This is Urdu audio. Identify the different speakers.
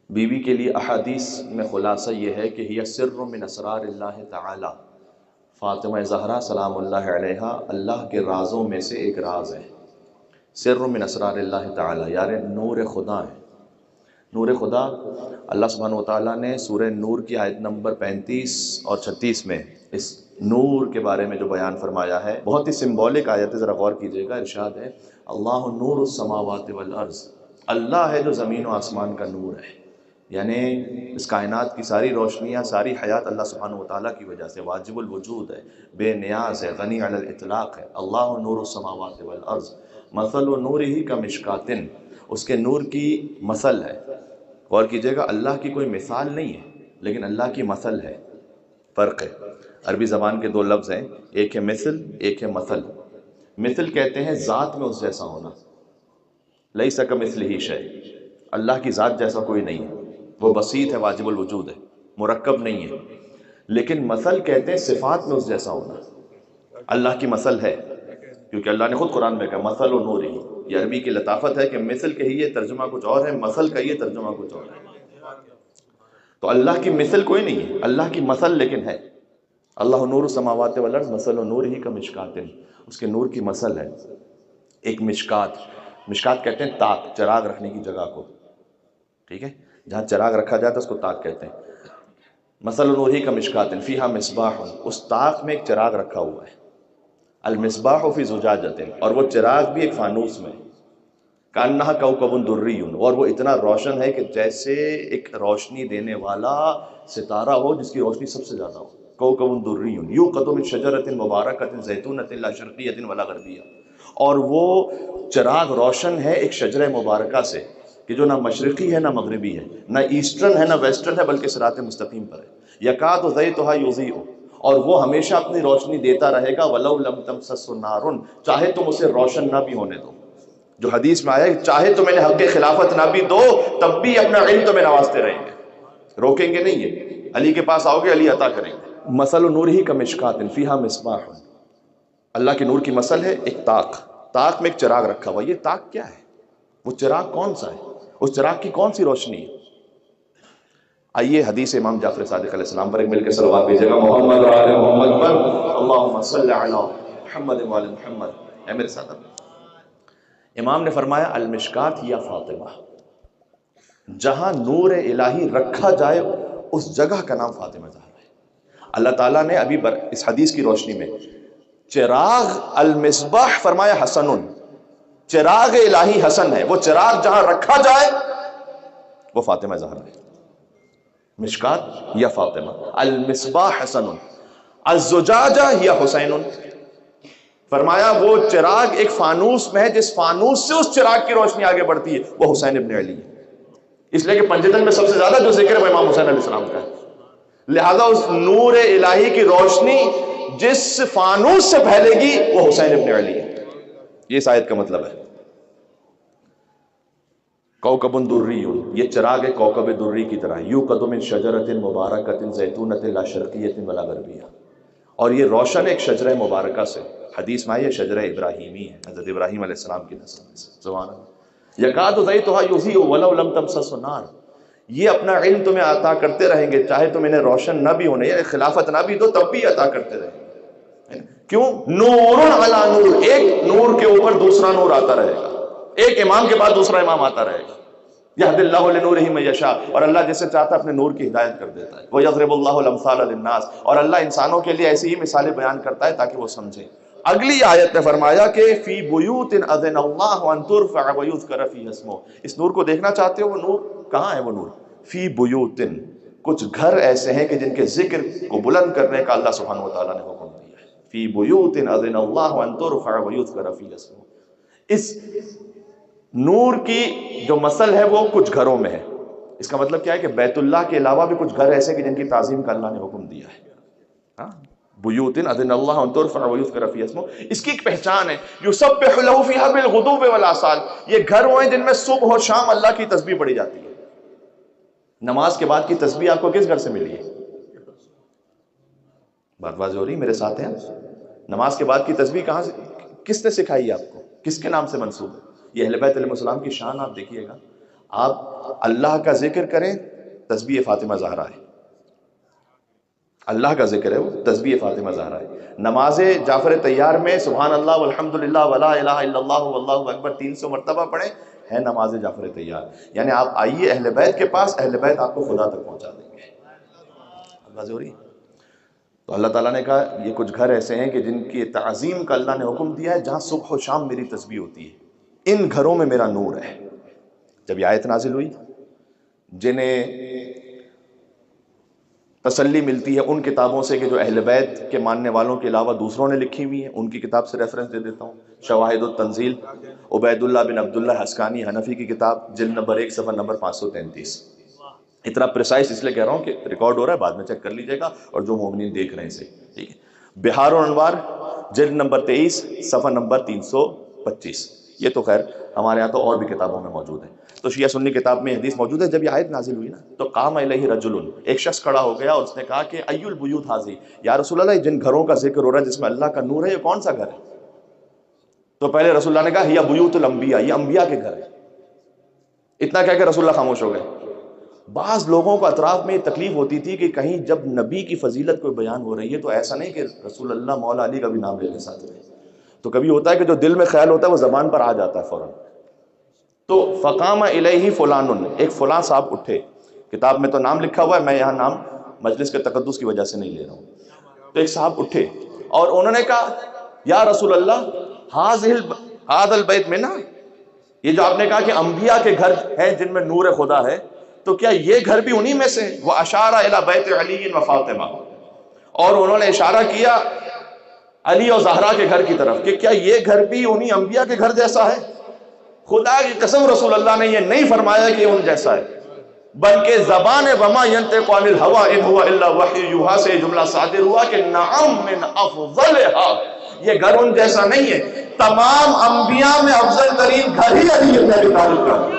Speaker 1: بیوی کے لیے احادیث میں خلاصہ یہ ہے کہ ہی سر من اسرار اللہ تعالی، فاطمہ زہرا سلام اللہ علیہا اللہ کے رازوں میں سے ایک راز ہے۔ سر من اسرار اللہ تعالی یعنی نور خدا ہے۔ نور خدا اللہ سبحانہ وتعالیٰ نے سورہ نور کی آیت نمبر 35 اور 36 میں اس نور کے بارے میں جو بیان فرمایا ہے، بہت ہی سمبولک آیت ہے، ذرا غور کیجئے گا۔ ارشاد ہے اللہ نور السماوات والارض، اللہ ہے جو زمین و آسمان کا نور ہے، یعنی اس کائنات کی ساری روشنیاں، ساری حیات اللہ سبحانہ وتعالیٰ کی وجہ سے، واجب الوجود ہے، بے نیاز ہے، غنی علی الاطلاق ہے۔ اللہ نور السماوات والارض مثل نورہ کمشکات، اس کے نور کی مثل ہے۔ غور کیجئے گا، اللہ کی کوئی مثال نہیں ہے لیکن اللہ کی مثل ہے۔ فرق ہے، عربی زبان کے دو لفظ ہیں، ایک ہے مثل، ایک ہے مثل۔ مثل کہتے ہیں ذات میں اس جیسا ہونا، لیس کمثلہ شیء، اللہ کی ذات جیسا کوئی نہیں ہے، وہ بسیط ہے، واجب الوجود ہے، مرکب نہیں ہے۔ لیکن مثل کہتے ہیں صفات میں اس جیسا ہونا، اللہ کی مثل ہے، کیونکہ اللہ نے خود قرآن میں کہا مثل و نور ہی۔ یہ عربی کی لطافت ہے کہ مثل کہیے ترجمہ کچھ اور ہے، مثل کہیے ترجمہ کچھ اور ہے۔ تو اللہ کی مثل کوئی نہیں ہے، اللہ کی مثل لیکن ہے۔ اللہ نور السماوات والارض مثل نور ہی کا مشکات، اس کے نور کی مثل ہے ایک مشکات۔ مشکات کہتے ہیں طاق، چراغ رکھنے کی جگہ کو، ٹھیک ہے، جہاں چراغ رکھا جاتا ہے اس کو طاق کہتے ہیں۔ مثل نور ہی کا مشکات فیہا مصباح، اس طاق میں ایک چراغ رکھا ہوا ہے۔ المصباح فی زجاجۃ، اور وہ چراغ بھی ایک فانوس میں، کانہا کوکب دری، اور وہ اتنا روشن ہے کہ جیسے ایک روشنی دینے والا ستارہ ہو جس کی روشنی سب سے زیادہ ہو۔ کوکب دری یوقد من شجرۃ مبارکۃ زیتونۃ لا شرقیۃ ولا غربیہ، اور وہ چراغ روشن ہے ایک شجرہ مبارکہ سے کہ جو نہ مشرقی ہے نہ مغربی ہے، نہ ایسٹرن ہے نہ ویسٹرن ہے، بلکہ صراط مستقیم پر ہے۔ یکاد زیتھا یضیء، اور وہ ہمیشہ اپنی روشنی دیتا رہے گا، ولو لم تمسس نار، چاہے تم اسے روشن نہ بھی ہونے دو۔ جو حدیث میں آیا ہے چاہے تم انہیں حق خلافت نہ بھی دو تب بھی اپنا علم تمہیں نوازتے رہیں گے، روکیں گے نہیں ہے، علی کے پاس آؤ گے علی عطا کریں گے۔ مثل نور ہی کمشکات فیہا مصباح، اللہ کے نور کی مثل ہے ایک طاق، طاق میں ایک چراغ رکھا ہوا۔ یہ طاق کیا ہے؟ وہ چراغ کون سا ہے؟ اس چراغ کی کون سی روشنی ہے؟ آئیے حدیث امام جعفر صادق علیہ السلام پر ایک مل کے صلوات بھیجیے گا، محمد و آل محمد پر اللہم صلی علی محمد و آل محمد۔ اے میرے ساتھ امام نے فرمایا المشکات یا فاطمہ، جہاں نور الہی رکھا جائے اس جگہ کا نام فاطمہ زہرا ہے۔ اللہ تعالیٰ نے ابھی اس حدیث کی روشنی میں چراغ المصباح فرمایا حسن، چراغ الہی حسن ہے، وہ چراغ جہاں رکھا جائے وہ فاطمہ زہرا ہے۔ مشکات یا فاطمہ، المصباح حسن، الزجاجہ یا حسین، فرمایا وہ چراغ ایک فانوس میں ہے، جس فانوس سے اس چراغ کی روشنی آگے بڑھتی ہے وہ حسین ابن علی ہے۔ اس لیے کہ پنجتن میں سب سے زیادہ جو ذکر ہے وہ امام حسین علیہ السلام کا ہے، لہذا اس نور الہی کی روشنی جس فانوس سے پھیلے گی وہ حسین ابن علی ہے۔ یہ اس آیت کا مطلب ہے۔ کوکب دری، یہ چراغ ہے کوکب دری کی طرح، یوقد من شجرۃ مبارکۃ زیتونۃ لا شرقیۃ ولا غربیہ، اور یہ روشن ایک شجرہ مبارکہ سے، حدیث میں یہ شجرہ ابراہیمی ہے، حضرت ابراہیم علیہ السلام کی نسل میں سے، سبحان اللہ۔ یکاد زیتھا یضیء ولو لم تمسس نار، یہ اپنا علم تمہیں عطا کرتے رہیں گے، چاہے تم انہیں روشن نہ بھی ہونے یا خلافت نہ بھی دو تب بھی عطا کرتے رہیں گے۔ کیوں؟ نور علی نور، ایک نور کے اوپر دوسرا نور آتا رہے گا، ایک امام کے بعد دوسرا امام آتا رہے گا۔ یہد اللہ لنورہ من یشاء، اور اللہ جسے چاہتا ہے اپنے نور کی ہدایت کر دیتا ہے۔ ویضرب اللہ الامثال للناس، اور اللہ انسانوں کے لیے ایسی ہی مثالیں بیان کرتا ہے تاکہ وہ سمجھیں۔ اگلی آیت نے فرمایا کہ فی بیوت اذن اللہ ان ترفع ویذکر فیہا اسمہ، اس نور کو دیکھنا چاہتے ہو؟ وہ نور کہاں ہے؟ وہ نور فی بیوت، کچھ گھر ایسے ہیں کہ جن کے ذکر کو بلند کرنے کا اللہ سبحانہ وتعالیٰ نے حکم دیا ہے۔ فی بیوت اذن اللہ ان ترفع ویذکر فیہا اسمہ، اس نور کی جو مثل ہے وہ کچھ گھروں میں ہے۔ اس کا مطلب کیا ہے کہ بیت اللہ کے علاوہ بھی کچھ گھر ایسے کہ جن کی تعظیم کا اللہ نے حکم دیا ہے۔ بیوت اذن اللہ ان ترفع ویذکر فیہا اسمہ، اس کی ایک پہچان ہے، یسبح لہ فیہا بالغدو والآصال، یہ گھر وہ ہیں جن میں صبح اور شام اللہ کی تسبیح پڑھی جاتی ہے۔ نماز کے بعد کی تسبیح آپ کو کس گھر سے ملی ہے؟ بات واضح ہو رہی میرے ساتھ ہیں؟ نماز کے بعد کی تسبیح کہاں سے، کس نے سکھائی ہے آپ کو، کس کے نام سے منسوب ہے؟ یہ اہل بیت علیہ السلام کی شان آپ دیکھیے گا۔ آپ اللہ کا ذکر کریں، تسبیح فاطمہ زہرا ہے، اللہ کا ذکر ہے وہ تسبیح فاطمہ زہرا ہے۔ نماز جعفر طیار میں سبحان اللہ والحمدللہ ولا الہ الا اللہ واللہ اکبر 300 مرتبہ پڑھیں، ہے نماز جعفر طیار۔ یعنی آپ آئیے اہل بیت کے پاس، اہل بیت آپ کو خدا تک پہنچا دیں گے۔ بات ہو رہی؟ تو اللہ تعالیٰ نے کہا یہ کچھ گھر ایسے ہیں کہ جن کی تعظیم کا اللہ نے حکم دیا ہے، جہاں صبح و شام میری تسبیح ہوتی ہے، ان گھروں میں میرا نور ہے۔ جب یہ آیت نازل ہوئی، جنہیں تسلی ملتی ہے ان کتابوں سے کہ جو اہل بیت کے ماننے والوں کے علاوہ دوسروں نے لکھی ہوئی ہیں، ان کی کتاب سے ریفرنس دے دیتا ہوں۔ شواہد التنزیل، عبید اللہ بن عبداللہ حسکانی حنفی کی کتاب، جلد نمبر 1 صفحہ نمبر 533۔ اتنا پریسائز اس لیے کہہ رہا ہوں کہ ریکارڈ ہو رہا ہے، بعد میں چیک کر لیجئے گا، اور جو مومنین دیکھ رہے ہیں اسے، ٹھیک ہے۔ بہار الانوار، جلد نمبر 23 صفحہ نمبر 325۔ یہ تو خیر ہمارے یہاں تو اور بھی کتابوں میں موجود ہے۔ تو شیعہ سنی کتاب میں حدیث موجود ہے۔ جب یہ آیت نازل ہوئی نا تو قام الیہ رجل، ایک شخص کھڑا ہو گیا اور اس نے کہا کہ ای البیوت ھذی، یا رسول اللہ جن گھروں کا ذکر ہو رہا ہے جس میں اللہ کا نور ہے، یہ کون سا گھر ہے؟ تو پہلے رسول اللہ نے کہا ہی بیوت الانبیاء، یہ انبیاء کے گھر ہے۔ اتنا کہہ کے رسول اللہ خاموش ہو گئے۔ بعض لوگوں کو اطراف میں یہ تکلیف ہوتی تھی کہ کہیں جب نبی کی فضیلت کوئی بیان ہو رہی ہے تو ایسا نہیں کہ رسول اللہ مولا علی کا بھی نام لے لیں ساتھ میں۔ تو کبھی ہوتا ہے کہ جو دل میں خیال ہوتا ہے وہ زبان پر آ جاتا ہے فوراً۔ تو فقام الیہ فلان، ایک فلاں صاحب اٹھے، کتاب میں تو نام لکھا ہوا ہے، میں یہاں نام مجلس کے تقدس کی وجہ سے نہیں لے رہا ہوں۔ تو ایک صاحب اٹھے اور انہوں نے کہا یا رسول اللہ ھذا البیت میں نا، یہ جو آپ نے کہا کہ انبیاء کے گھر ہیں جن میں نور خدا ہے، تو کیا یہ گھر بھی انہی میں سے؟ وہ اشارہ الی بیت علی و فاطمہ، اور انہوں نے اشارہ کیا علی اور زہرا کے گھر کی طرف کہ کیا یہ گھر بھی انہی انبیاء کے گھر جیسا ہے؟ خدا کی قسم رسول اللہ نے یہ نہیں فرمایا کہ ان جیسا ہے، بلکہ زبان وما ينطق عن الهوى ان هو الا وحی یوحی سے جملہ صادر ہوا کہ نعم من افضلها، یہ گھر ان جیسا نہیں ہے، تمام انبیاء میں افضل ترین گھر ہی علی ابن ابی طالب کا۔